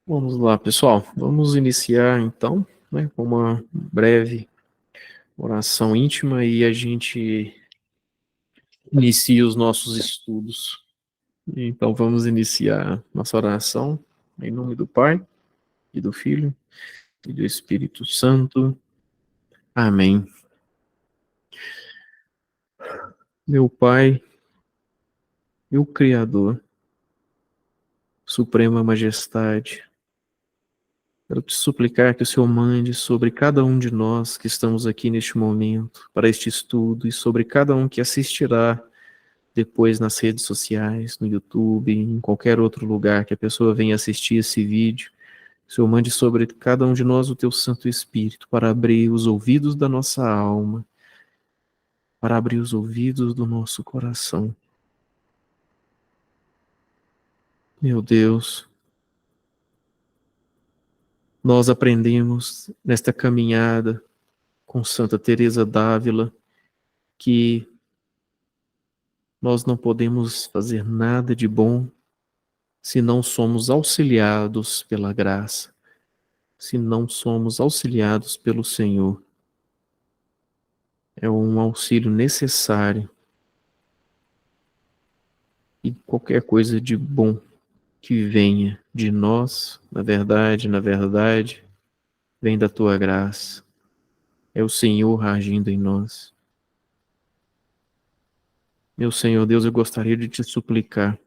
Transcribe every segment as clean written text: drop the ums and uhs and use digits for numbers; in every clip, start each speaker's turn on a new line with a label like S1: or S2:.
S1: Vamos lá, pessoal. Vamos iniciar então, né, com uma breve oração íntima e a gente inicia os nossos estudos. Então vamos iniciar nossa oração em nome do Pai e do Filho e do Espírito Santo. Amém. Meu Pai, meu Criador, Suprema Majestade, quero te suplicar que o Senhor mande sobre cada um de nós que estamos aqui neste momento, para este estudo, e sobre cada um que assistirá depois nas redes sociais, no YouTube, em qualquer outro lugar que a pessoa venha assistir esse vídeo. Senhor, mande sobre cada um de nós o teu Santo Espírito para abrir os ouvidos da nossa alma, para abrir os ouvidos do nosso coração. Meu Deus, nós aprendemos nesta caminhada com Santa Teresa d'Ávila que nós não podemos fazer nada de bom se não somos auxiliados pela graça, se não somos auxiliados pelo Senhor. É um auxílio necessário e qualquer coisa de bom que venha de nós, na verdade, vem da tua graça. É o Senhor agindo em nós. Meu Senhor Deus, eu gostaria de te suplicar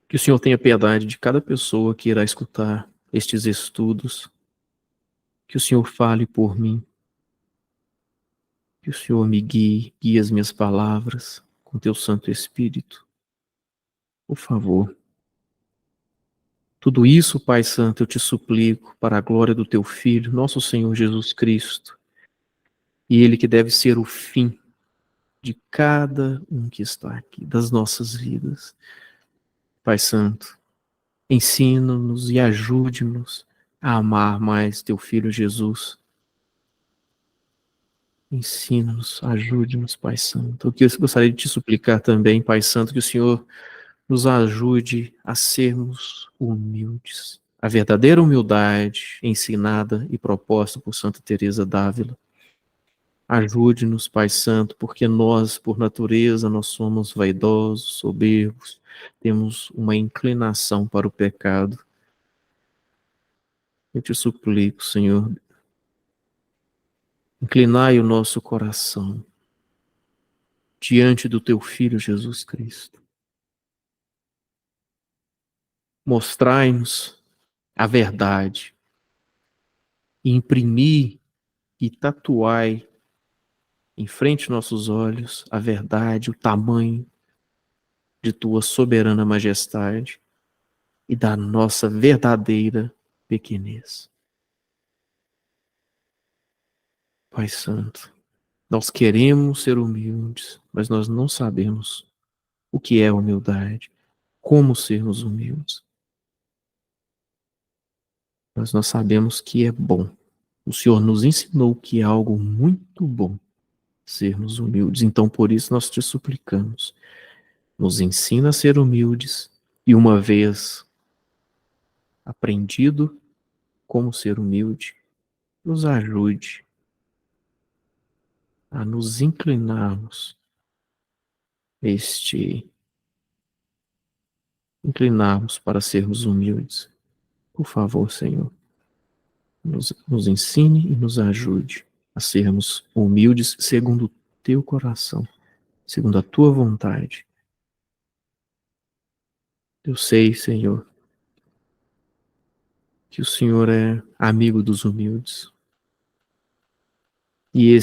S1: que o Senhor tenha piedade de cada pessoa que irá escutar estes estudos, que o Senhor fale por mim, que o Senhor me guie as minhas palavras com teu Santo Espírito. Por favor. Tudo isso, Pai Santo, eu te suplico para a glória do teu Filho, nosso Senhor Jesus Cristo, e Ele que deve ser o fim de cada um que está aqui, das nossas vidas. Pai Santo, ensina-nos e ajude-nos a amar mais teu Filho Jesus. Ensina-nos, ajude-nos, Pai Santo. O que eu gostaria de te suplicar também, Pai Santo, que o Senhor nos ajude a sermos humildes. A verdadeira humildade ensinada e proposta por Santa Teresa d'Ávila. Ajude-nos, Pai Santo, porque nós, por natureza, nós somos vaidosos, soberbos, temos uma inclinação para o pecado. Eu te suplico, Senhor, inclinai o nosso coração diante do teu Filho Jesus Cristo. Mostrai-nos a verdade, e imprimi e tatuai em frente aos nossos olhos a verdade, o tamanho de tua soberana majestade e da nossa verdadeira pequenez. Pai Santo, nós queremos ser humildes, mas nós não sabemos o que é humildade, como sermos humildes. Mas nós sabemos que é bom. O Senhor nos ensinou que é algo muito bom sermos humildes. Então, por isso, nós te suplicamos. Nos ensina a ser humildes e, uma vez aprendido como ser humilde, nos ajude a nos inclinarmos inclinarmos para sermos humildes. Por favor, Senhor, nos ensine e nos ajude a sermos humildes segundo o teu coração, segundo a tua vontade. Eu sei, Senhor, que o Senhor é amigo dos humildes. E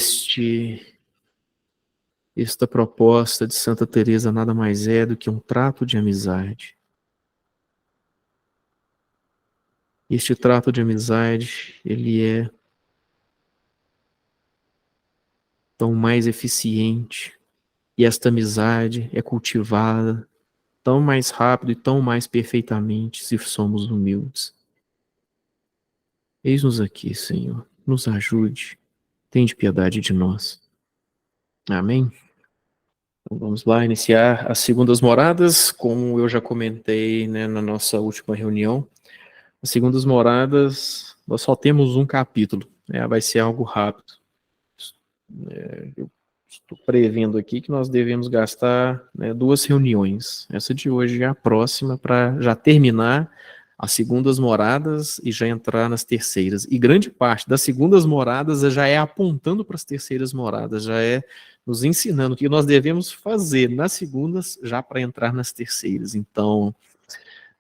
S1: esta proposta de Santa Teresa nada mais é do que um trato de amizade. Este trato de amizade, ele é tão mais eficiente, e esta amizade é cultivada tão mais rápido e tão mais perfeitamente se somos humildes. Eis-nos aqui, Senhor, nos ajude, tende piedade de nós. Amém? Então, vamos lá iniciar as segundas moradas, como eu já comentei, né, na nossa última reunião. As segundas moradas, nós só temos um capítulo, né, vai ser algo rápido. Eu estou prevendo aqui que nós devemos gastar, né, 2 reuniões. Essa de hoje é a próxima, para já terminar as segundas moradas e já entrar nas terceiras. E grande parte das segundas moradas já é apontando para as terceiras moradas, já é nos ensinando o que nós devemos fazer nas segundas já para entrar nas terceiras. Então,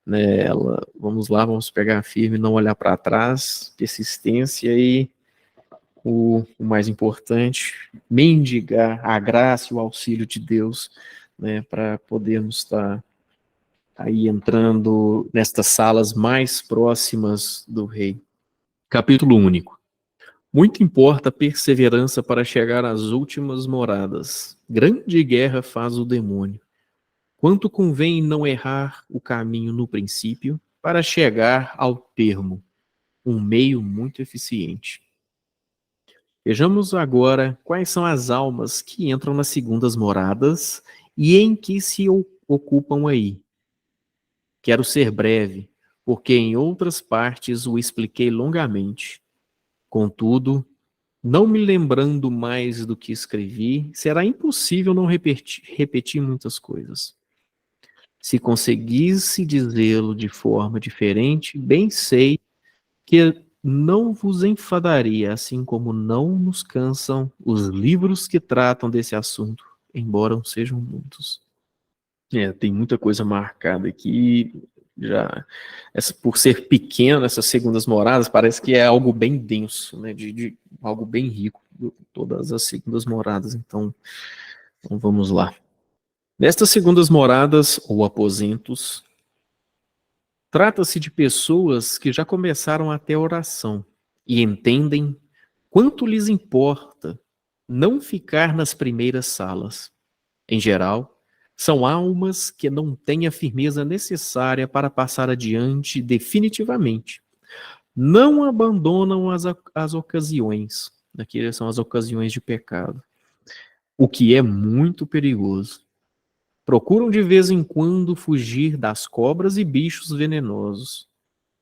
S1: né, vamos lá, vamos pegar firme, não olhar para trás, persistência e o mais importante, mendigar a graça e o auxílio de Deus, né, para podermos estar aí entrando nestas salas mais próximas do Rei. Capítulo único. Muito importa a perseverança para chegar às últimas moradas. Grande guerra faz o demônio. Quanto convém não errar o caminho no princípio para chegar ao termo, um meio muito eficiente. Vejamos agora quais são as almas que entram nas segundas moradas e em que se ocupam aí. Quero ser breve, porque em outras partes o expliquei longamente. Contudo, não me lembrando mais do que escrevi, será impossível não repetir muitas coisas. Se conseguisse dizê-lo de forma diferente, bem sei que não vos enfadaria, assim como não nos cansam os livros que tratam desse assunto, embora não sejam muitos. Tem muita coisa marcada aqui, já por ser pequeno, essas segundas moradas, parece que é algo bem denso, né, de algo bem rico, todas as segundas moradas, então vamos lá. Nestas segundas moradas, ou aposentos, trata-se de pessoas que já começaram até a oração e entendem quanto lhes importa não ficar nas primeiras salas. Em geral, são almas que não têm a firmeza necessária para passar adiante definitivamente. Não abandonam as ocasiões, aqui são as ocasiões de pecado, o que é muito perigoso. Procuram de vez em quando fugir das cobras e bichos venenosos,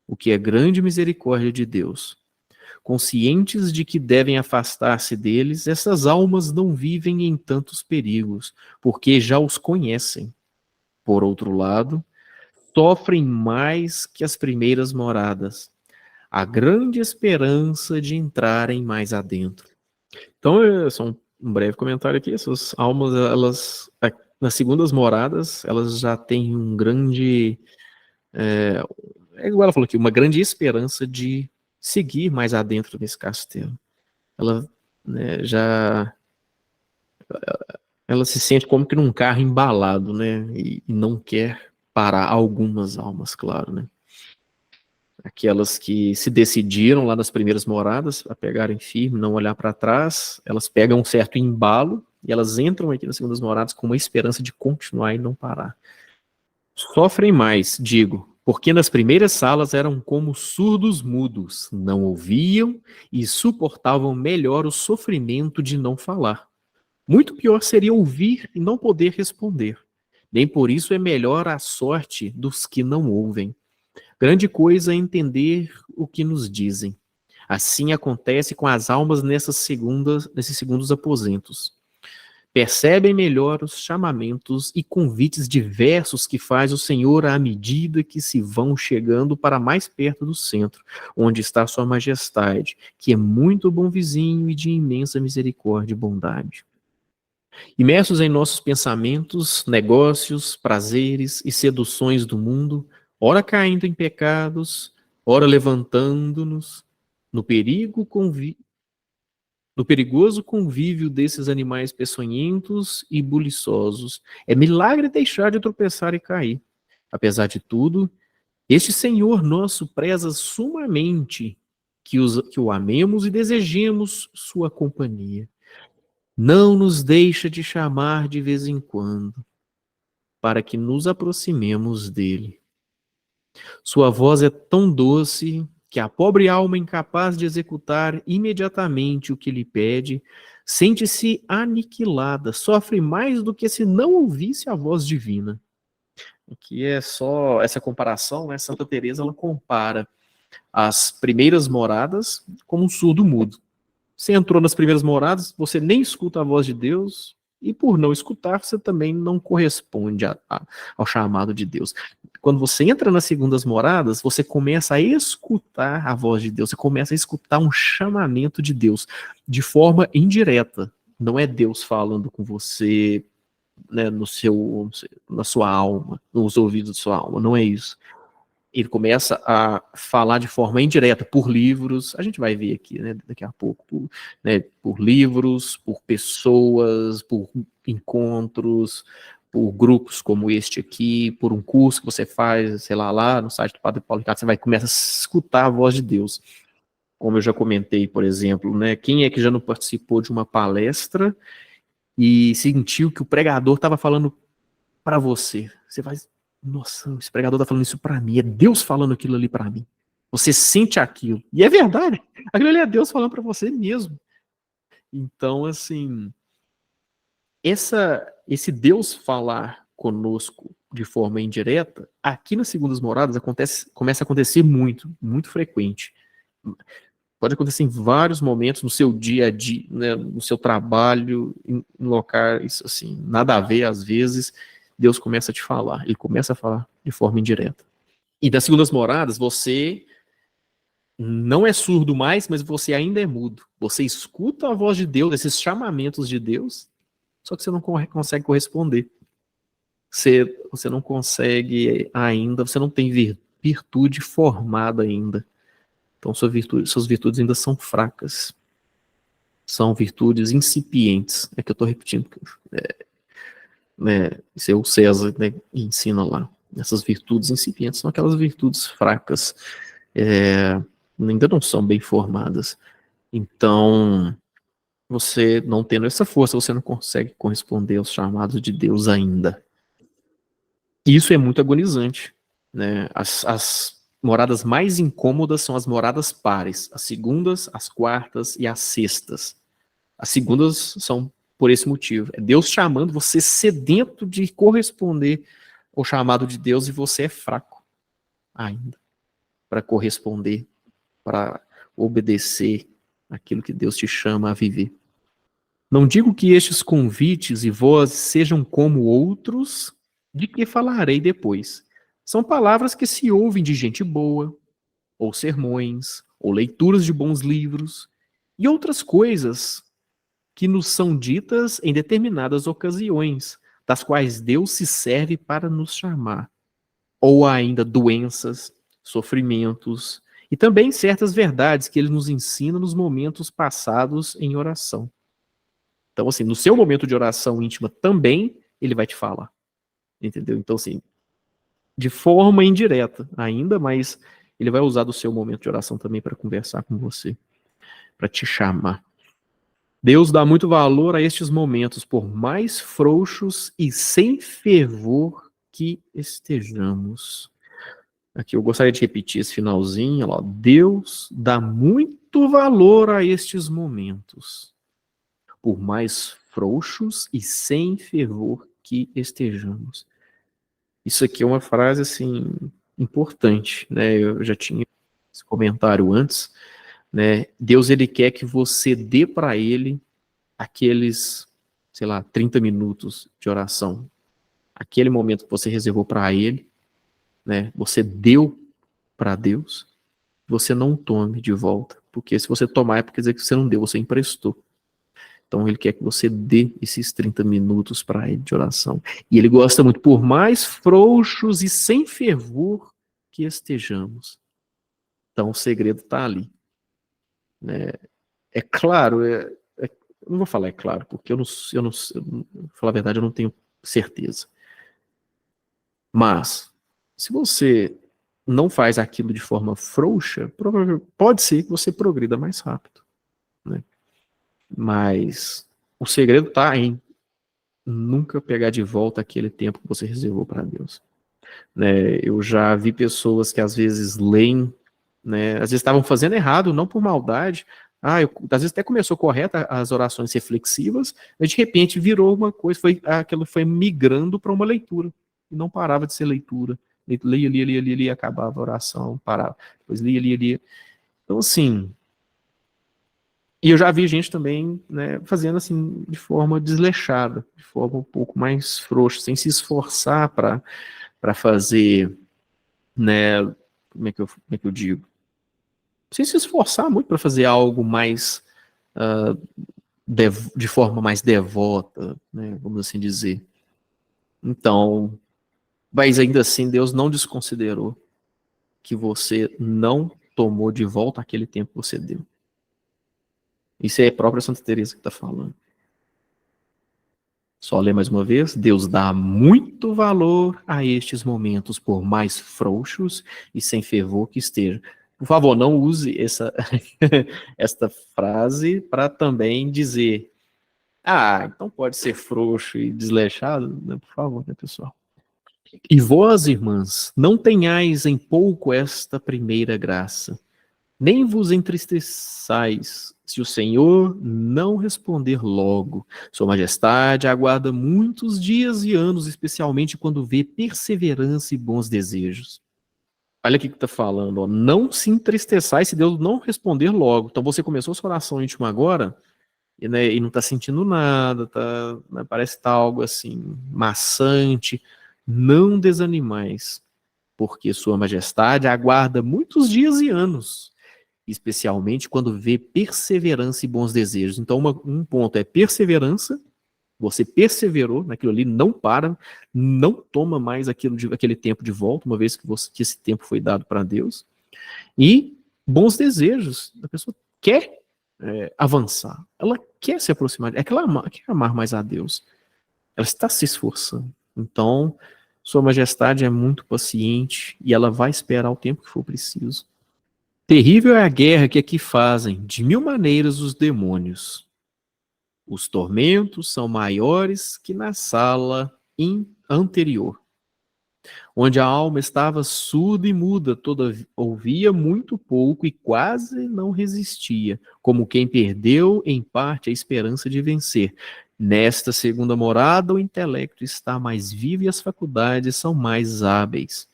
S1: o que é grande misericórdia de Deus. Conscientes de que devem afastar-se deles, essas almas não vivem em tantos perigos, porque já os conhecem. Por outro lado, sofrem mais que as primeiras moradas, a grande esperança de entrarem mais adentro. Então, só um breve comentário aqui, essas almas, elas, nas segundas moradas, elas já têm um grande, igual ela falou aqui, uma grande esperança de seguir mais adentro nesse castelo. Ela, né, ela se sente como que num carro embalado, né, e não quer parar. Algumas almas, claro, né. Aquelas que se decidiram lá nas primeiras moradas a pegarem firme, não olhar para trás, elas pegam um certo embalo e elas entram aqui nas segundas moradas com uma esperança de continuar e não parar. Sofrem mais, digo, porque nas primeiras salas eram como surdos mudos, não ouviam e suportavam melhor o sofrimento de não falar. Muito pior seria ouvir e não poder responder. Nem por isso é melhor a sorte dos que não ouvem. Grande coisa é entender o que nos dizem. Assim acontece com as almas nesses segundos aposentos. Percebem melhor os chamamentos e convites diversos que faz o Senhor à medida que se vão chegando para mais perto do centro, onde está Sua Majestade, que é muito bom vizinho e de imensa misericórdia e bondade. Imersos em nossos pensamentos, negócios, prazeres e seduções do mundo, ora caindo em pecados, ora levantando-nos, no no perigoso convívio desses animais peçonhentos e buliçosos, é milagre deixar de tropeçar e cair. Apesar de tudo, este Senhor nosso preza sumamente que o amemos e desejemos sua companhia. Não nos deixa de chamar de vez em quando, para que nos aproximemos dele. Sua voz é tão doce que a pobre alma incapaz de executar imediatamente o que lhe pede, sente-se aniquilada, sofre mais do que se não ouvisse a voz divina. Aqui é só essa comparação, né? Santa Teresa ela compara as primeiras moradas como um surdo mudo. Você entrou nas primeiras moradas, você nem escuta a voz de Deus, e por não escutar, você também não corresponde ao chamado de Deus. Quando você entra nas segundas moradas, você começa a escutar a voz de Deus, você começa a escutar um chamamento de Deus, de forma indireta. Não é Deus falando com você, né, na sua alma, nos ouvidos da sua alma, não é isso. Ele começa a falar de forma indireta, por livros, a gente vai ver aqui, né, daqui a pouco, por livros, por pessoas, por encontros, por grupos como este aqui, por um curso que você faz, sei lá no site do Padre Paulo Ricardo, você vai começar a escutar a voz de Deus. Como eu já comentei, por exemplo, né, quem é que já não participou de uma palestra e sentiu que o pregador estava falando para você? Você vai... Nossa, esse pregador tá falando isso pra mim, é Deus falando aquilo ali pra mim. Você sente aquilo. E é verdade. Aquilo ali é Deus falando pra você mesmo. Então, assim, esse Deus falar conosco de forma indireta, aqui nas Segundas Moradas começa a acontecer muito, muito frequente. Pode acontecer em vários momentos no seu dia a dia, né, no seu trabalho, em locais assim, nada a ver às vezes. Deus começa a te falar, ele começa a falar de forma indireta. E das segundas moradas, você não é surdo mais, mas você ainda é mudo. Você escuta a voz de Deus, esses chamamentos de Deus, só que você não consegue corresponder. Você não consegue ainda, você não tem virtude formada ainda. Então suas virtudes ainda são fracas. São virtudes incipientes. É que eu estou repetindo. Isso é o César, né, ensina lá. Essas virtudes incipientes são aquelas virtudes fracas, ainda não são bem formadas. Então, você não tendo essa força, você não consegue corresponder aos chamados de Deus ainda. E isso é muito agonizante, né? As moradas mais incômodas são as moradas pares, as segundas, as quartas e as sextas. As segundas são por esse motivo. É Deus chamando você sedento de corresponder ao chamado de Deus e você é fraco ainda para corresponder, para obedecer aquilo que Deus te chama a viver. Não digo que estes convites e vozes sejam como outros, de que falarei depois. São palavras que se ouvem de gente boa, ou sermões, ou leituras de bons livros, e outras coisas que nos são ditas em determinadas ocasiões, das quais Deus se serve para nos chamar, ou ainda doenças, sofrimentos, e também certas verdades que ele nos ensina nos momentos passados em oração. Então, assim, no seu momento de oração íntima também, ele vai te falar. Entendeu? Então, assim, de forma indireta ainda, mas ele vai usar do seu momento de oração também para conversar com você, para te chamar. Deus dá muito valor a estes momentos, por mais frouxos e sem fervor que estejamos. Aqui eu gostaria de repetir esse finalzinho. Ó. Deus dá muito valor a estes momentos, por mais frouxos e sem fervor que estejamos. Isso aqui é uma frase assim importante, né? Eu já tinha esse comentário antes, né? Deus ele quer que você dê para ele aqueles, sei lá, 30 minutos de oração, aquele momento que você reservou para ele, né? Você deu para Deus, você não tome de volta, porque se você tomar é porque quer dizer que você não deu, você emprestou. Então ele quer que você dê esses 30 minutos para ele de oração. E ele gosta muito, por mais frouxos e sem fervor que estejamos. Então o segredo está ali. É claro, eu não vou falar é claro, porque pra falar a verdade, eu não tenho certeza. Mas, se você não faz aquilo de forma frouxa, pode ser que você progrida mais rápido. Né? Mas o segredo está em nunca pegar de volta aquele tempo que você reservou para Deus. Né? Eu já vi pessoas que às vezes leem, né? Às vezes estavam fazendo errado, não por maldade, Às vezes até começou correta as orações reflexivas, mas de repente virou uma coisa, aquilo foi migrando para uma leitura, e não parava de ser leitura. Lia, acabava a oração, parava. Depois lia. Então, assim, e eu já vi gente também, né, fazendo assim, de forma desleixada, de forma um pouco mais frouxa, sem se esforçar para fazer, né, como é que eu digo? Sem se esforçar muito para fazer algo mais, de forma mais devota, né, vamos assim dizer. Então, mas ainda assim, Deus não desconsiderou que você não tomou de volta aquele tempo que você deu. Isso é a própria Santa Teresa que está falando. Só ler mais uma vez. Deus dá muito valor a estes momentos, por mais frouxos e sem fervor que estejam. Por favor, não use esta frase para também dizer, então pode ser frouxo e desleixado, né? Por favor, né, pessoal? E vós, irmãs, não tenhais em pouco esta primeira graça, nem vos entristeçais se o Senhor não responder logo. Sua Majestade aguarda muitos dias e anos, especialmente quando vê perseverança e bons desejos. Olha o que está falando, ó. Não se entristeçais se Deus não responder logo. Então você começou sua oração íntima agora, e, né, e não está sentindo nada, né, parece estar algo assim, maçante. Não desanimais, porque Sua Majestade aguarda muitos dias e anos, especialmente quando vê perseverança e bons desejos. Então, um ponto é perseverança, você perseverou naquilo ali, não para, não toma mais aquele tempo de volta, uma vez que esse tempo foi dado para Deus, e bons desejos, a pessoa quer avançar, ela quer se aproximar, é que ela quer amar mais a Deus, ela está se esforçando. Então, Sua Majestade é muito paciente e ela vai esperar o tempo que for preciso. Terrível é a guerra que aqui fazem, de mil maneiras, os demônios. Os tormentos são maiores que na sala anterior, onde a alma estava surda e muda, ouvia muito pouco e quase não resistia, como quem perdeu em parte a esperança de vencer. Nesta segunda morada, o intelecto está mais vivo e as faculdades são mais hábeis.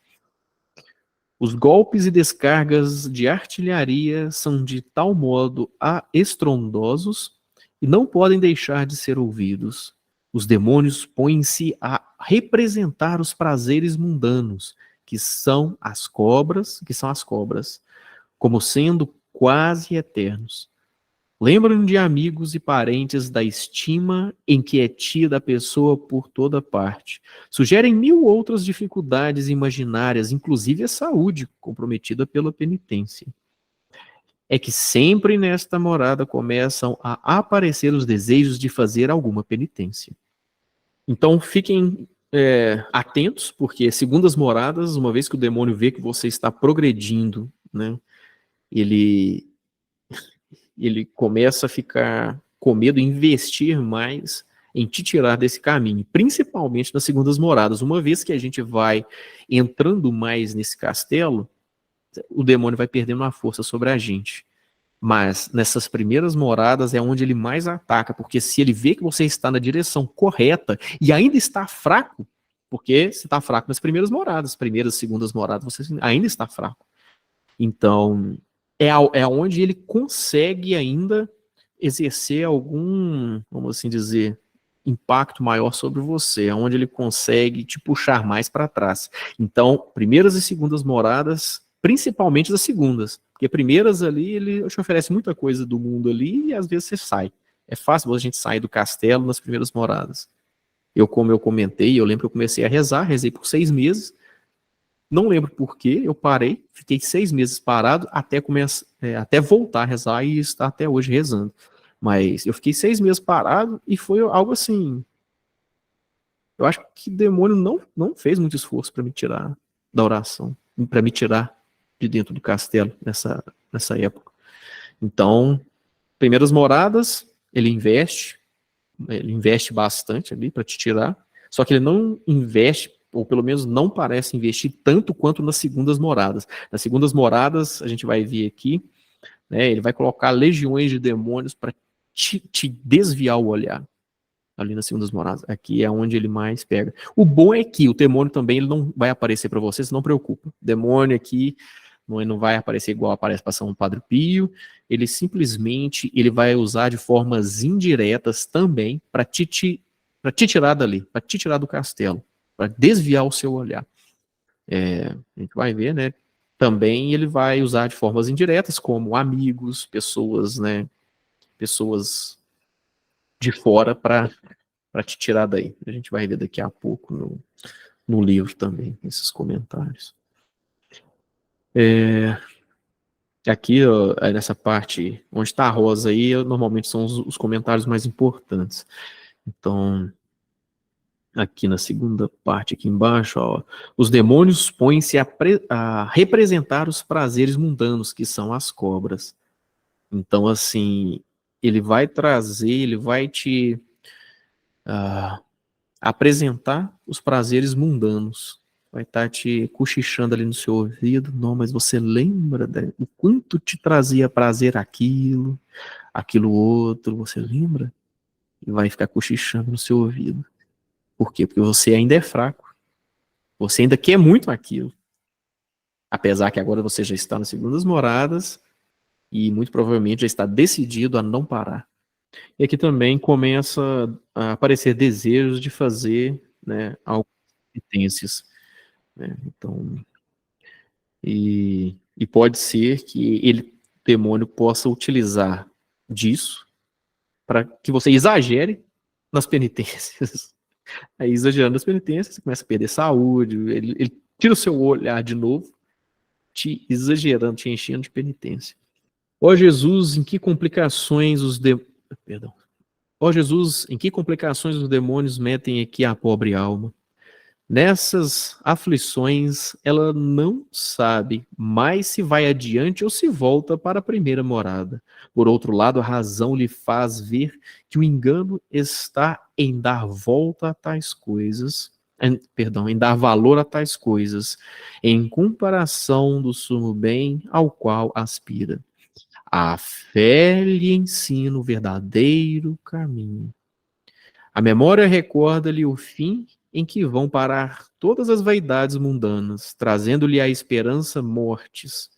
S1: Os golpes e descargas de artilharia são de tal modo estrondosos e não podem deixar de ser ouvidos. Os demônios põem-se a representar os prazeres mundanos, que são as cobras, como sendo quase eternos. Lembram de amigos e parentes da estima em que é tida a pessoa por toda parte. Sugerem mil outras dificuldades imaginárias, inclusive a saúde, comprometida pela penitência. É que sempre nesta morada começam a aparecer os desejos de fazer alguma penitência. Então fiquem atentos, porque segundo as moradas, uma vez que o demônio vê que você está progredindo, né, ele começa a ficar com medo, investir mais em te tirar desse caminho, principalmente nas segundas moradas. Uma vez que a gente vai entrando mais nesse castelo, o demônio vai perdendo a força sobre a gente. Mas nessas primeiras moradas é onde ele mais ataca, porque se ele vê que você está na direção correta e ainda está fraco, porque você está fraco nas primeiras moradas, primeiras, segundas moradas, você ainda está fraco. Então, é onde ele consegue ainda exercer algum, vamos assim dizer, impacto maior sobre você, é onde ele consegue te puxar mais para trás. Então, primeiras e segundas moradas, principalmente as segundas, porque primeiras ali, ele te oferece muita coisa do mundo ali e às vezes você sai. É fácil a gente sair do castelo nas primeiras moradas. Como eu comentei, eu lembro que eu comecei a rezar, rezei por 6 meses, não lembro por quê, eu parei, fiquei 6 meses parado até voltar a rezar e estar até hoje rezando. Mas eu fiquei 6 meses parado e foi algo assim. Eu acho que o demônio não fez muito esforço para me tirar da oração, para me tirar de dentro do castelo nessa época. Então, primeiras moradas, ele investe bastante ali para te tirar, só que ele não investe, ou pelo menos não parece investir tanto quanto nas segundas moradas. Nas segundas moradas, a gente vai ver aqui, né? Ele vai colocar legiões de demônios para te desviar o olhar. Ali nas segundas moradas. Aqui é onde ele mais pega. O bom é que o demônio também ele não vai aparecer para você, se não preocupa. O demônio aqui não vai aparecer igual aparece para São Padre Pio. Ele simplesmente ele vai usar de formas indiretas também para te tirar dali, para te tirar do castelo, para desviar o seu olhar. A gente vai ver, né? Também ele vai usar de formas indiretas, como amigos, pessoas, né? Pessoas de fora para te tirar daí. A gente vai ver daqui a pouco no livro também, esses comentários. Aqui, ó, nessa parte onde está a rosa aí, normalmente são os comentários mais importantes. Então, aqui na segunda parte, aqui embaixo, ó, os demônios põem-se a representar os prazeres mundanos, que são as cobras. Então, assim, ele vai trazer, ele vai te apresentar os prazeres mundanos. Vai estar te cochichando ali no seu ouvido. Não, mas você lembra o quanto te trazia prazer aquilo outro, você lembra? E vai ficar cochichando no seu ouvido. Por quê? Porque você ainda é fraco. Você ainda quer muito aquilo. Apesar que agora você já está nas segundas moradas e muito provavelmente já está decidido a não parar. E aqui também começa a aparecer desejos de fazer, né, algumas penitências, né? Então, e pode ser que o demônio possa utilizar disso para que você exagere nas penitências. Aí, exagerando nas penitências, você começa a perder saúde, ele tira o seu olhar de novo, te exagerando, te enchendo de penitência. Ó Jesus, em que complicações Perdão. Ó Jesus, em que complicações os demônios metem aqui a pobre alma? Nessas aflições, ela não sabe mais se vai adiante ou se volta para a primeira morada. Por outro lado, a razão lhe faz ver que o engano está em dar volta a tais coisas, em dar valor a tais coisas, em comparação do sumo bem ao qual aspira. A fé lhe ensina o verdadeiro caminho. A memória recorda-lhe o fim em que vão parar todas as vaidades mundanas, trazendo-lhe a esperança mortes,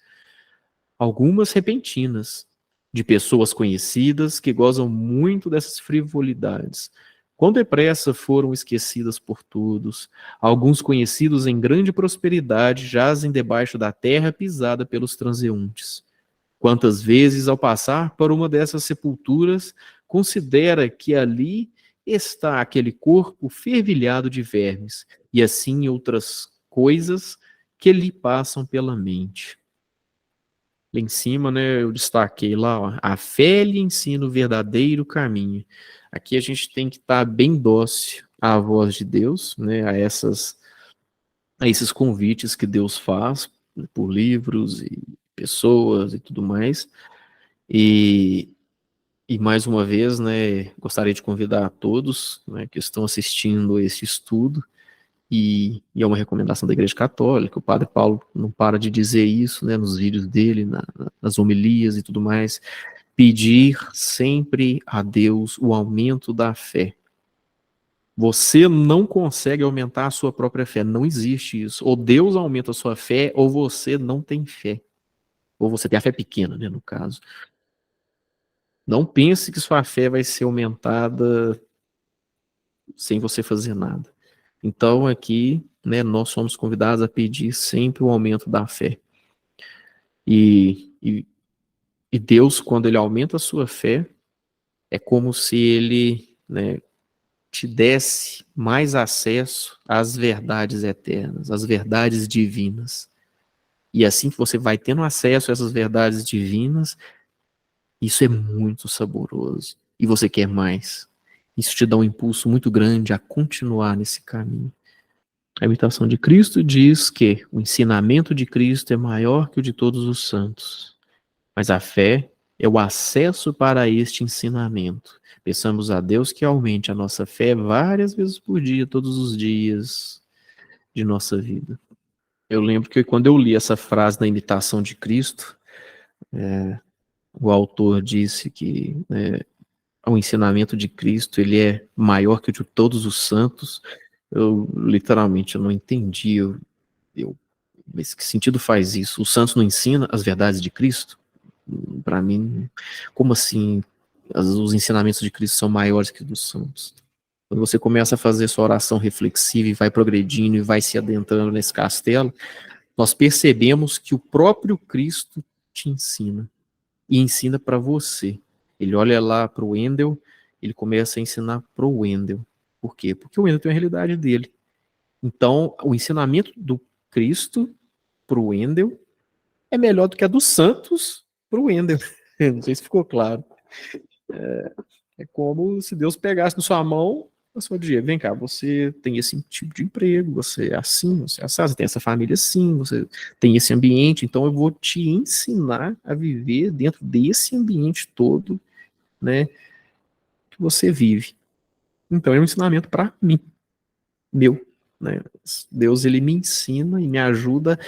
S1: algumas repentinas, de pessoas conhecidas que gozam muito dessas frivolidades. Quão depressa foram esquecidas por todos, alguns conhecidos em grande prosperidade jazem debaixo da terra pisada pelos transeuntes. Quantas vezes, ao passar por uma dessas sepulturas, considera que ali está aquele corpo fervilhado de vermes, e assim outras coisas que lhe passam pela mente. Lá em cima, né, eu destaquei lá, ó, a fé lhe ensina o verdadeiro caminho. Aqui a gente tem que estar bem dócil à voz de Deus, né, a esses convites que Deus faz, né, por livros e pessoas e tudo mais. E, e mais uma vez, né, gostaria de convidar a todos, né, que estão assistindo esse estudo, e é uma recomendação da Igreja Católica, o Padre Paulo não para de dizer isso, né, nos vídeos dele, nas homilias e tudo mais, pedir sempre a Deus o aumento da fé. Você não consegue aumentar a sua própria fé, não existe isso. Ou Deus aumenta a sua fé, ou você não tem fé. Ou você tem a fé pequena, né, no caso. Não pense que sua fé vai ser aumentada sem você fazer nada. Então aqui, né, nós somos convidados a pedir sempre o aumento da fé. E Deus, quando Ele aumenta a sua fé, é como se Ele, né, te desse mais acesso às verdades eternas, às verdades divinas. E assim que você vai tendo acesso a essas verdades divinas, isso é muito saboroso. E você quer mais. Isso te dá um impulso muito grande a continuar nesse caminho. A imitação de Cristo diz que o ensinamento de Cristo é maior que o de todos os santos, mas a fé é o acesso para este ensinamento. Peçamos a Deus que aumente a nossa fé várias vezes por dia, todos os dias de nossa vida. Eu lembro que quando eu li essa frase da imitação de Cristo, o autor disse que o ensinamento de Cristo ele é maior que o de todos os santos. Eu literalmente eu não entendi. Mas que sentido faz isso? Os santos não ensinam as verdades de Cristo? Para mim, como assim os ensinamentos de Cristo são maiores que os dos santos? Quando você começa a fazer sua oração reflexiva e vai progredindo e vai se adentrando nesse castelo, nós percebemos que o próprio Cristo te ensina. E ensina para você. Ele olha lá para o Wendel, ele começa a ensinar para o Wendel. Por quê? Porque o Wendel tem a realidade dele. Então, o ensinamento do Cristo para o Wendel é melhor do que a dos santos para o Wendel. Não sei se ficou claro. É como se Deus pegasse na sua mão a sua dia. Vem cá, você tem esse tipo de emprego, você é assim, você é assim, você tem essa família assim, você tem esse ambiente, então eu vou te ensinar a viver dentro desse ambiente todo, né, que você vive. Então é um ensinamento para mim, meu, né? Deus ele me ensina e me ajuda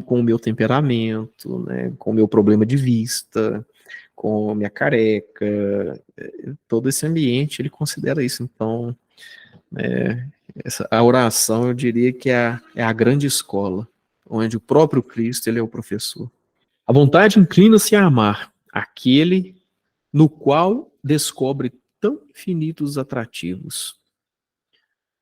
S1: com o meu temperamento, né, com o meu problema de vista, com a minha careca, todo esse ambiente ele considera isso. Então a oração eu diria que é a grande escola, onde o próprio Cristo ele é o professor. A vontade inclina-se a amar aquele no qual descobre tão infinitos atrativos.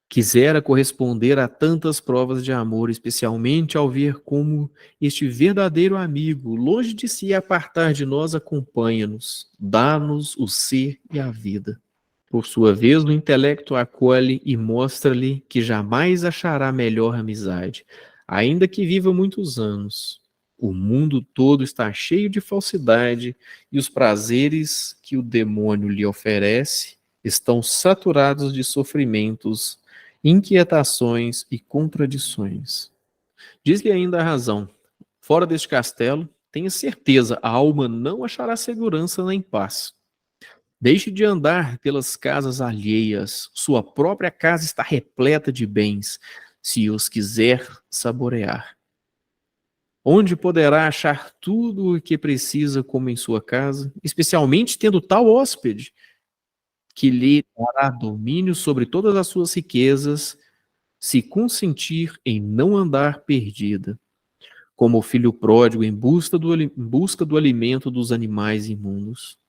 S1: Quisera corresponder a tantas provas de amor, especialmente ao ver como este verdadeiro amigo, longe de se apartar de nós, acompanha-nos, dá-nos o ser e a vida. Por sua vez, o intelecto acolhe e mostra-lhe que jamais achará melhor amizade, ainda que viva muitos anos. O mundo todo está cheio de falsidade e os prazeres que o demônio lhe oferece estão saturados de sofrimentos, inquietações e contradições. Diz-lhe ainda a razão. Fora deste castelo, tenha certeza, a alma não achará segurança nem paz. Deixe de andar pelas casas alheias. Sua própria casa está repleta de bens, se os quiser saborear. Onde poderá achar tudo o que precisa como em sua casa, especialmente tendo tal hóspede, que lhe dará domínio sobre todas as suas riquezas, se consentir em não andar perdida, como o filho pródigo em busca do alimento dos animais imundos.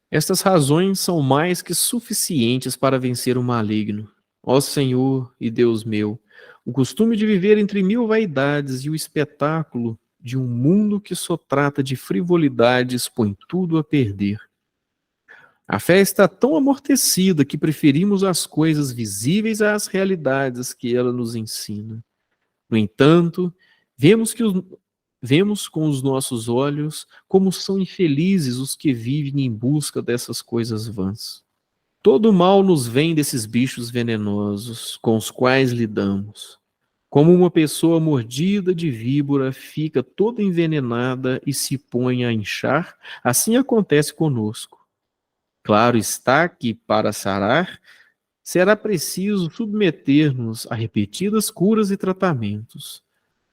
S1: Estas razões são mais que suficientes para vencer o maligno. Ó Senhor e Deus meu, o costume de viver entre mil vaidades e o espetáculo de um mundo que só trata de frivolidades põe tudo a perder. A fé está tão amortecida que preferimos as coisas visíveis às realidades que ela nos ensina. No entanto, vemos que vemos com os nossos olhos como são infelizes os que vivem em busca dessas coisas vãs. Todo mal nos vem desses bichos venenosos com os quais lidamos. Como uma pessoa mordida de víbora fica toda envenenada e se põe a inchar, assim acontece conosco. Claro está que, para sarar, será preciso submeter-nos a repetidas curas e tratamentos.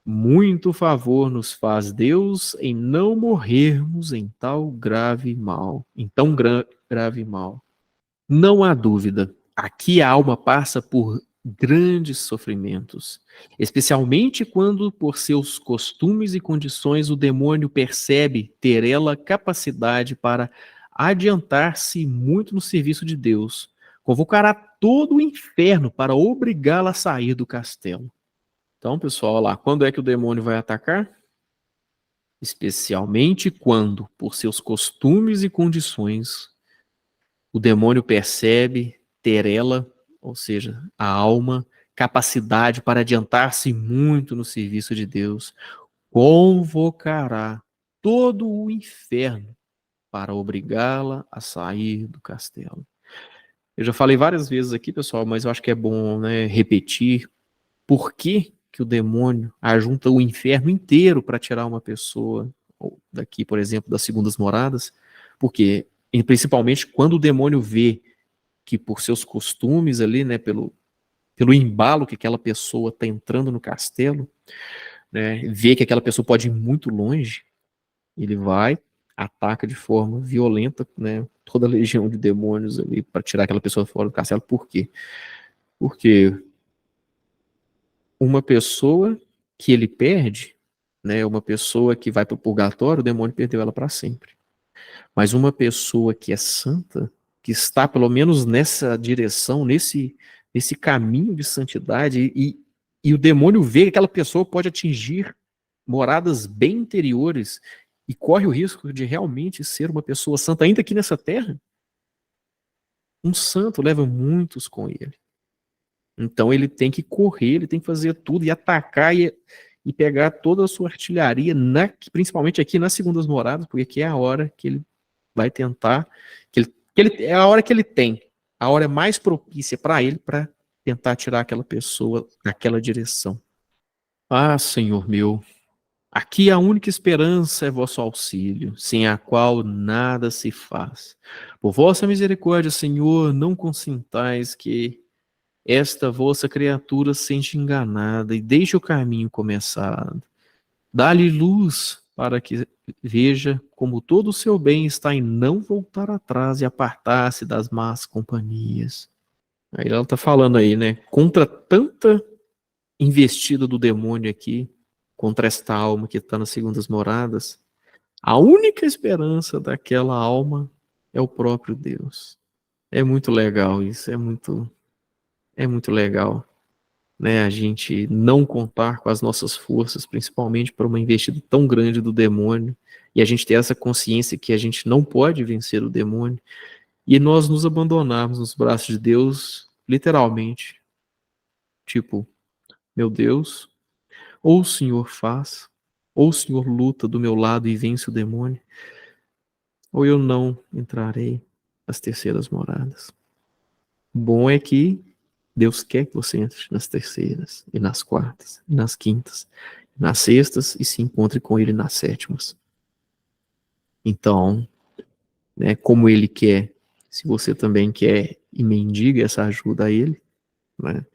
S1: Muito favor nos faz Deus em não morrermos em tal grave mal, grave mal. Não há dúvida, aqui a alma passa por grandes sofrimentos, especialmente quando, por seus costumes e condições, o demônio percebe ter ela capacidade para adiantar-se muito no serviço de Deus. Convocará todo o inferno para obrigá-la a sair do castelo. Então, pessoal, olha lá, quando é que o demônio vai atacar? Especialmente quando, por seus costumes e condições, o demônio percebe ter ela, ou seja, a alma, capacidade para adiantar-se muito no serviço de Deus, convocará todo o inferno para obrigá-la a sair do castelo. Eu já falei várias vezes aqui, pessoal, mas eu acho que é bom, né, repetir por que o demônio ajunta o inferno inteiro para tirar uma pessoa daqui, por exemplo, das segundas moradas, porque principalmente quando o demônio vê que por seus costumes ali, né, pelo embalo que aquela pessoa está entrando no castelo, né, vê que aquela pessoa pode ir muito longe, ele vai ataca de forma violenta, né, toda a legião de demônios ali para tirar aquela pessoa fora do castelo. Por quê? Porque uma pessoa que ele perde, né, uma pessoa que vai para o purgatório, o demônio perdeu ela para sempre. Mas uma pessoa que é santa, que está pelo menos nessa direção, nesse caminho de santidade, e o demônio vê que aquela pessoa pode atingir moradas bem interiores e corre o risco de realmente ser uma pessoa santa, ainda aqui nessa terra, um santo leva muitos com ele. Então ele tem que correr, ele tem que fazer tudo e atacar e pegar toda a sua artilharia, principalmente aqui nas segundas moradas, porque aqui é a hora que ele vai tentar, é a hora que ele tem, a hora mais propícia para ele, para tentar tirar aquela pessoa naquela direção. Ah, Senhor meu, aqui a única esperança é vosso auxílio, sem a qual nada se faz. Por vossa misericórdia, Senhor, não consintais que esta vossa criatura seja enganada e deixe o caminho começado. Dá-lhe luz para que veja como todo o seu bem está em não voltar atrás e apartar-se das más companhias. Aí ela está falando aí, né? Contra tanta investida do demônio aqui, contra esta alma que está nas segundas moradas, a única esperança daquela alma é o próprio Deus. É muito legal isso, é muito legal, né? A gente não contar com as nossas forças, principalmente para uma investida tão grande do demônio, e a gente ter essa consciência que a gente não pode vencer o demônio, e nós nos abandonarmos nos braços de Deus, literalmente. Tipo, meu Deus, ou o Senhor faz, ou o Senhor luta do meu lado e vence o demônio, ou eu não entrarei nas terceiras moradas. O bom é que Deus quer que você entre nas terceiras, e nas quartas, e nas quintas, nas sextas, e se encontre com Ele nas sétimas. Então, né, como Ele quer, se você também quer e mendiga essa ajuda a Ele, né,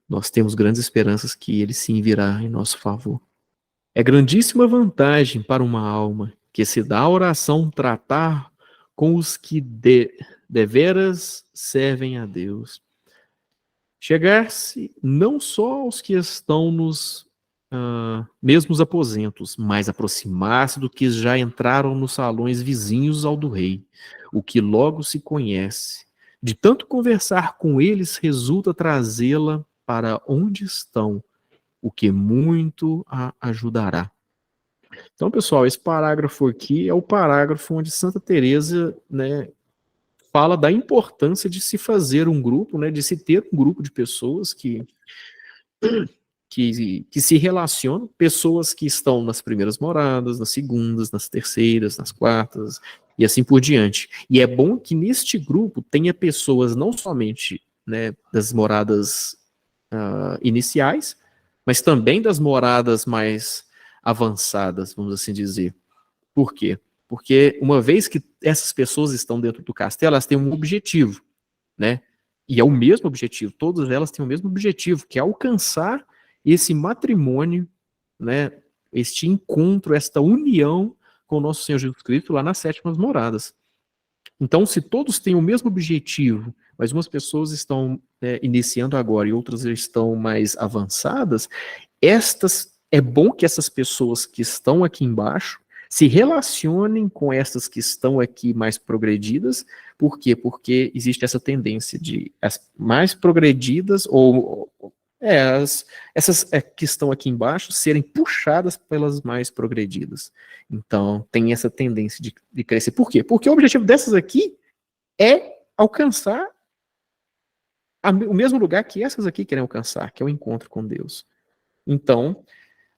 S1: nós temos grandes esperanças que Ele sim virá em nosso favor. É grandíssima vantagem para uma alma que se dá a oração tratar com os que deveras servem a Deus. Chegar-se não só aos que estão nos mesmos aposentos, mas aproximar-se do que já entraram nos salões vizinhos ao do rei, o que logo se conhece. De tanto conversar com eles, resulta trazê-la para onde estão, o que muito a ajudará. Então, pessoal, esse parágrafo aqui é o parágrafo onde Santa Teresa, né, fala da importância de se fazer um grupo, né, de se ter um grupo de pessoas que se relacionam, pessoas que estão nas primeiras moradas, nas segundas, nas terceiras, nas quartas, e assim por diante. E é bom que neste grupo tenha pessoas não somente, né, das moradas iniciais, mas também das moradas mais avançadas, vamos assim dizer. Por quê? Porque uma vez que essas pessoas estão dentro do castelo, elas têm um objetivo, né? E é o mesmo objetivo, todas elas têm o mesmo objetivo, que é alcançar esse matrimônio, né? Este encontro, esta união com o nosso Senhor Jesus Cristo lá nas sétimas moradas. Então, se todos têm o mesmo objetivo, mas umas pessoas estão iniciando agora e outras estão mais avançadas, é bom que essas pessoas que estão aqui embaixo se relacionem com essas que estão aqui mais progredidas. Por quê? Porque existe essa tendência de as mais progredidas essas que estão aqui embaixo serem puxadas pelas mais progredidas. Então, tem essa tendência de crescer. Por quê? Porque o objetivo dessas aqui é alcançar o mesmo lugar que essas aqui querem alcançar, que é o encontro com Deus. Então,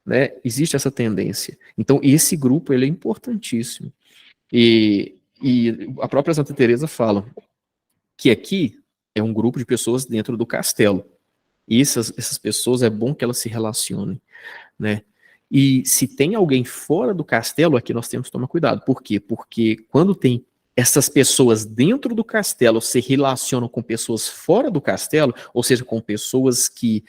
S1: né, existe essa tendência. Então, esse grupo ele é importantíssimo. E a própria Santa Teresa fala que aqui é um grupo de pessoas dentro do castelo. E essas pessoas é bom que elas se relacionem, né? E se tem alguém fora do castelo, aqui nós temos que tomar cuidado. Por quê? Porque quando tem essas pessoas dentro do castelo se relacionam com pessoas fora do castelo, ou seja, com pessoas que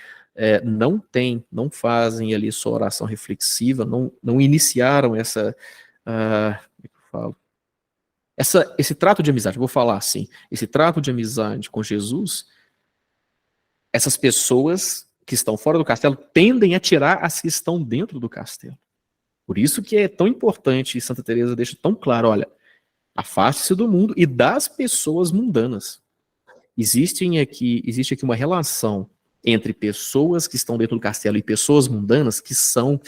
S1: não fazem ali sua oração reflexiva, não iniciaram falo. Esse trato de amizade, eu vou falar assim, esse trato de amizade com Jesus, essas pessoas que estão fora do castelo tendem a tirar as que estão dentro do castelo. Por isso que é tão importante, e Santa Teresa deixa tão claro, olha, afaste-se do mundo e das pessoas mundanas. Existe aqui uma relação entre pessoas que estão dentro do castelo e pessoas mundanas que são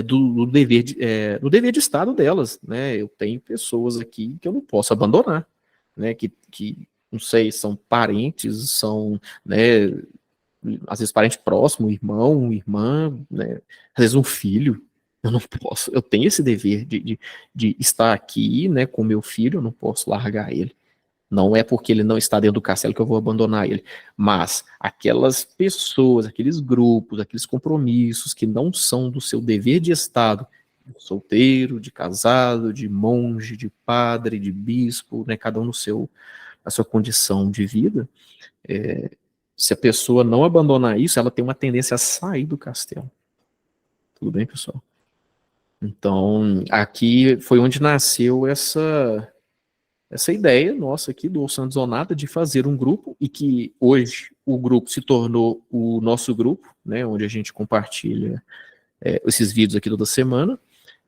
S1: do dever de estado delas, né? Eu tenho pessoas aqui que eu não posso abandonar, né? Que não sei, são parentes, são, né, às vezes parente próximo, irmão, irmã, né? Às vezes um filho. Eu não posso, eu tenho esse dever de estar aqui, né, com meu filho, eu não posso largar ele. Não é porque ele não está dentro do castelo que eu vou abandonar ele. Mas aquelas pessoas, aqueles grupos, aqueles compromissos que não são do seu dever de estado, de solteiro, de casado, de monge, de padre, de bispo, né, cada um na sua condição de vida, se a pessoa não abandonar isso, ela tem uma tendência a sair do castelo. Tudo bem, pessoal? Então, aqui foi onde nasceu essa ideia nossa aqui do Santos Zonata de fazer um grupo, e que hoje o grupo se tornou o nosso grupo, né, onde a gente compartilha esses vídeos aqui toda semana.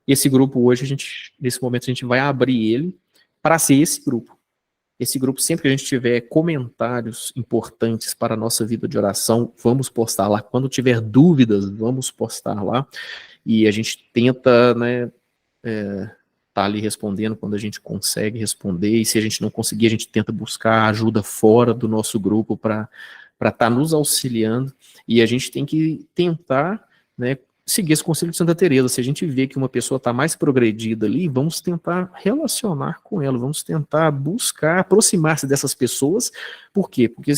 S1: E esse grupo hoje, nesse momento, a gente vai abrir ele para ser esse grupo. Esse grupo, sempre que a gente tiver comentários importantes para a nossa vida de oração, vamos postar lá. Quando tiver dúvidas, vamos postar lá. E a gente tenta, né, tá ali respondendo quando a gente consegue responder, e se a gente não conseguir, a gente tenta buscar ajuda fora do nosso grupo para estar nos auxiliando, e a gente tem que tentar, né, seguir esse conselho de Santa Teresa. Se a gente vê que uma pessoa está mais progredida ali, vamos tentar relacionar com ela, vamos tentar buscar aproximar-se dessas pessoas. Por quê? Porque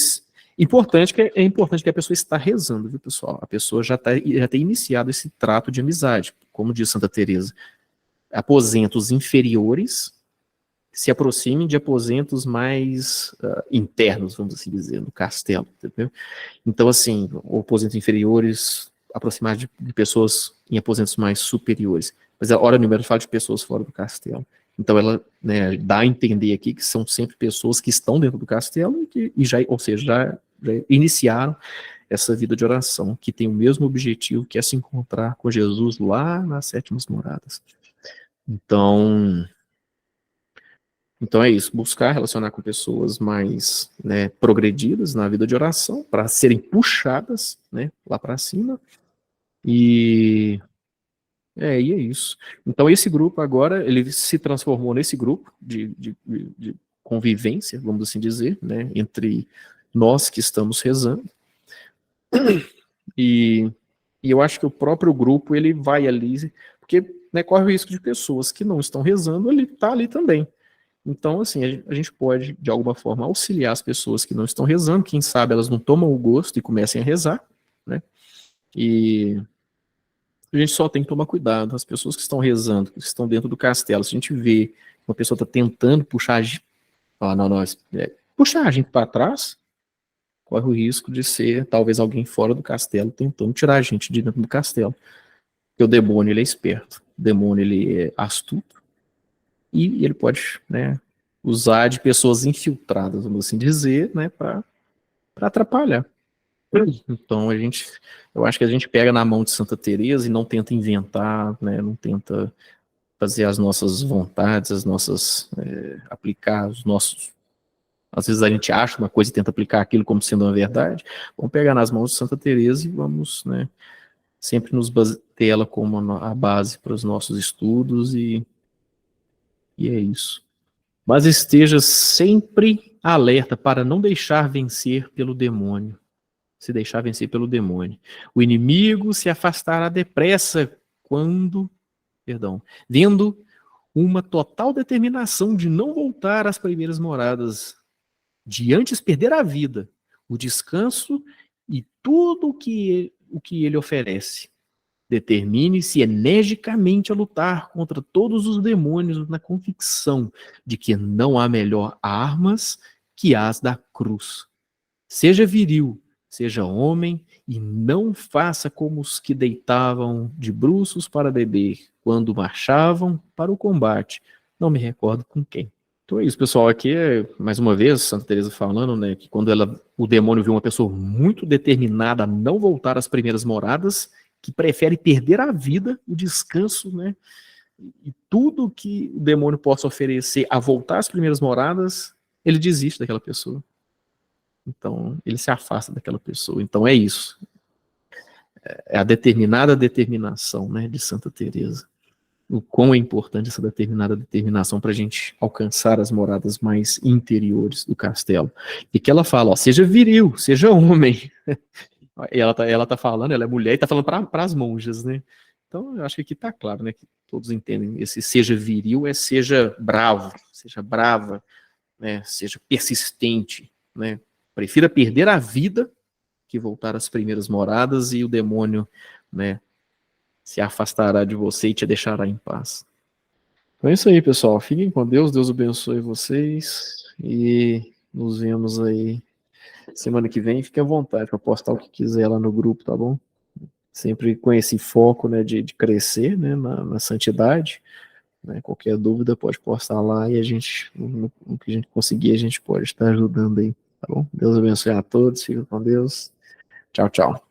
S1: é importante que a pessoa está rezando, viu, pessoal? A pessoa já tem iniciado esse trato de amizade, como diz Santa Teresa. Aposentos inferiores se aproximem de aposentos mais internos, vamos assim dizer, no castelo, entendeu? Então, assim, aposentos inferiores, aproximar de pessoas em aposentos mais superiores. Mas a hora número fala de pessoas fora do castelo. Então, ela, né, dá a entender aqui que são sempre pessoas que estão dentro do castelo ou seja, já iniciaram essa vida de oração, que tem o mesmo objetivo, que é se encontrar com Jesus lá nas sétimas moradas. Então é isso, buscar relacionar com pessoas mais, né, progredidas na vida de oração, para serem puxadas, né, lá para cima, e é isso. Então esse grupo agora, ele se transformou nesse grupo de convivência, vamos assim dizer, né, entre nós que estamos rezando, e eu acho que o próprio grupo, ele vai ali, porque, né, corre o risco de pessoas que não estão rezando, ele está ali também. Então, assim, a gente pode, de alguma forma, auxiliar as pessoas que não estão rezando, quem sabe elas não tomam o gosto e comecem a rezar, né? E a gente só tem que tomar cuidado, as pessoas que estão rezando, que estão dentro do castelo, se a gente vê uma pessoa está tentando puxar puxar a gente para trás, corre o risco de ser talvez alguém fora do castelo tentando tirar a gente de dentro do castelo. Porque o demônio, ele é esperto, o demônio, ele é astuto, e ele pode, né, usar de pessoas infiltradas, vamos assim dizer, né, para atrapalhar. Então eu acho que a gente pega na mão de Santa Teresa e não tenta inventar, né, não tenta fazer as nossas vontades, aplicar os nossos. Às vezes a gente acha uma coisa e tenta aplicar aquilo como sendo uma verdade. Vamos pegar nas mãos de Santa Teresa e vamos, né, sempre ter ela como a base para os nossos estudos, e é isso. Mas esteja sempre alerta para não deixar vencer pelo demônio. Se deixar vencer pelo demônio. O inimigo se afastará depressa vendo uma total determinação de não voltar às primeiras moradas, de antes perder a vida, o descanso e tudo o que ele oferece. Determine-se energicamente a lutar contra todos os demônios na convicção de que não há melhor armas que as da cruz. Seja viril, seja homem, e não faça como os que deitavam de bruços para beber, quando marchavam para o combate, Não me recordo com quem. Então é isso, pessoal. Aqui é, mais uma vez, Santa Teresa falando, né, que quando o demônio viu uma pessoa muito determinada a não voltar às primeiras moradas, que prefere perder a vida, o descanso, né, e tudo que o demônio possa oferecer a voltar às primeiras moradas, ele desiste daquela pessoa. Então, ele se afasta daquela pessoa. Então é isso. É a determinada determinação, né, de Santa Teresa. O quão é importante essa determinada determinação para a gente alcançar as moradas mais interiores do castelo. E que ela fala, ó, seja viril, seja homem. E ela tá falando, ela é mulher e tá falando para as monjas, né? Então, eu acho que aqui tá claro, né, que todos entendem, esse seja viril é seja bravo, seja brava, né, seja persistente, né? Prefira perder a vida que voltar às primeiras moradas e o demônio, né, se afastará de você e te deixará em paz. Então é isso aí, pessoal. Fiquem com Deus, Deus abençoe vocês e nos vemos aí semana que vem. Fiquem à vontade para postar o que quiser lá no grupo, tá bom? Sempre com esse foco, né, de crescer, né, na santidade. Né? Qualquer dúvida pode postar lá e a gente, no que a gente conseguir, a gente pode estar ajudando aí, tá bom? Deus abençoe a todos, fiquem com Deus. Tchau, tchau.